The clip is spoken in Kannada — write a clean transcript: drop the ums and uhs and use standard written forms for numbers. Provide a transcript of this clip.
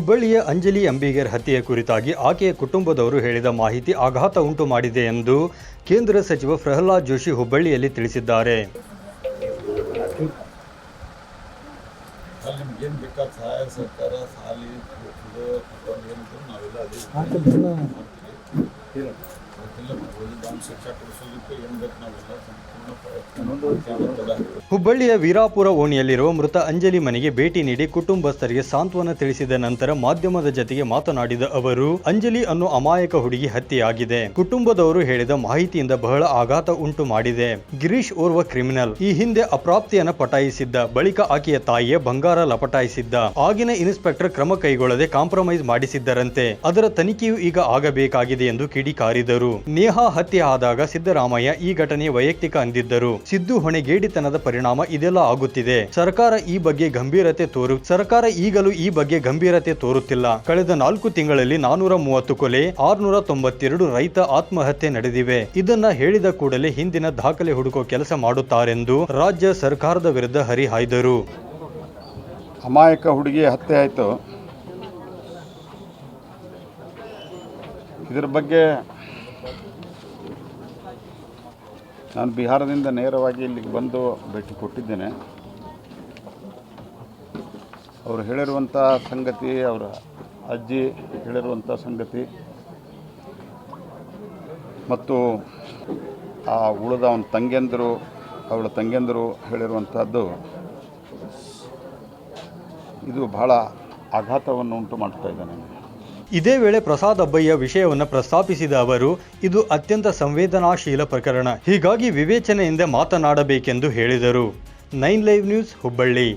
ಹುಬ್ಬಳ್ಳಿಯ ಅಂಜಲಿ ಅಂಬಿಗರ್ ಹತ್ಯೆಯ ಕುರಿತಾಗಿ ಆಕೆಯ ಕುಟುಂಬದವರು ಹೇಳಿದ ಮಾಹಿತಿ ಆಘಾತ ಉಂಟು ಮಾಡಿದೆ ಎಂದು ಕೇಂದ್ರ ಸಚಿವ ಪ್ರಹ್ಲಾದ್ ಜೋಶಿ ಹುಬ್ಬಳ್ಳಿಯಲ್ಲಿ ತಿಳಿಸಿದ್ದಾರೆ. ಹುಬ್ಬಳ್ಳಿಯ ವೀರಾಪುರ ಓಣಿಯಲ್ಲಿರುವ ಮೃತ ಅಂಜಲಿ ಮನೆಗೆ ಭೇಟಿ ನೀಡಿ ಕುಟುಂಬಸ್ಥರಿಗೆ ಸಾಂತ್ವನ ತಿಳಿಸಿದ ನಂತರ ಮಾಧ್ಯಮದ ಜತೆಗೆ ಮಾತನಾಡಿದ ಅವರು, ಅಂಜಲಿ ಅನ್ನೋ ಅಮಾಯಕ ಹುಡುಗಿ ಹತ್ಯೆಯಾಗಿದೆ. ಕುಟುಂಬದವರು ಹೇಳಿದ ಮಾಹಿತಿಯಿಂದ ಬಹಳ ಆಘಾತ ಉಂಟು ಮಾಡಿದೆ. ಗಿರೀಶ್ ಓರ್ವ ಕ್ರಿಮಿನಲ್. ಈ ಹಿಂದೆ ಅಪ್ರಾಪ್ತಿಯನ್ನ ಪಟಾಯಿಸಿದ್ದ. ಬಳಿಕ ಆಕೆಯ ತಾಯಿಯ ಬಂಗಾರ ಲಪಟಾಯಿಸಿದ್ದ. ಆಗಿನ ಇನ್ಸ್ಪೆಕ್ಟರ್ ಕ್ರಮ ಕೈಗೊಳ್ಳದೆ ಕಾಂಪ್ರಮೈಸ್ ಮಾಡಿಸಿದ್ದರಂತೆ. ಅದರ ತನಿಖೆಯು ಈಗ ಆಗಬೇಕಾಗಿದೆ ಎಂದು ಕಿಡಿಕಾರಿದರು. ನೇಹಾ ಹತ್ಯೆ ಆದಾಗ ಸಿದ್ದರಾಮಯ್ಯ ಈ ಘಟನೆ ವೈಯಕ್ತಿಕ ಅಂದಿದ್ದರು. ಸಿದ್ದು ಹೊಣೆಗೇಡಿತನದ ಪರಿಣಾಮ ಇದೆಲ್ಲ ಆಗುತ್ತಿದೆ. ಸರ್ಕಾರ ಈಗಲೂ ಈ ಬಗ್ಗೆ ಗಂಭೀರತೆ ತೋರುತ್ತಿಲ್ಲ. ಕಳೆದ 4 ತಿಂಗಳಲ್ಲಿ 430 ಕೊಲೆ, 692 ರೈತ ಆತ್ಮಹತ್ಯೆ ನಡೆದಿವೆ. ಇದನ್ನ ಹೇಳಿದ ಕೂಡಲೇ ಹಿಂದಿನ ದಾಖಲೆ ಹುಡುಕೋ ಕೆಲಸ ಮಾಡುತ್ತಾರೆಂದು ರಾಜ್ಯ ಸರ್ಕಾರದ ವಿರುದ್ಧ ಹರಿಹಾಯ್ದರು. ಅಮಾಯಕ ಹುಡುಗಿ ಹತ್ಯೆ ಆಯಿತು. ಇದರ ಬಗ್ಗೆ ನಾನು ಬಿಹಾರದಿಂದ ನೇರವಾಗಿ ಇಲ್ಲಿಗೆ ಬಂದು ಭೇಟಿ ಕೊಟ್ಟಿದ್ದೇನೆ. ಅವರು ಹೇಳಿರುವಂಥ ಸಂಗತಿ, ಅವರ ಅಜ್ಜಿ ಹೇಳಿರುವಂಥ ಸಂಗತಿ ಮತ್ತು ಆ ಉಳಿದ ಅವಳ ತಂಗಿಯಂದರು ಹೇಳಿರುವಂಥದ್ದು ಇದು ಬಹಳ ಆಘಾತವನ್ನು ಉಂಟು ಮಾಡ್ತಾ ಇದೆ ನನಗೆ. ಇದೇ ವೇಳೆ ಪ್ರಸಾದ್ ಅಬ್ಬಯ್ಯ ವಿಷಯವನ್ನು ಪ್ರಸ್ತಾಪಿಸಿದ ಅವರು, ಇದು ಅತ್ಯಂತ ಸಂವೇದನಾಶೀಲ ಪ್ರಕರಣ, ಹೀಗಾಗಿ ವಿವೇಚನೆಯಿಂದ ಮಾತನಾಡಬೇಕೆಂದು ಹೇಳಿದರು. 9 ಲೈವ್ ನ್ಯೂಸ್, ಹುಬ್ಬಳ್ಳಿ.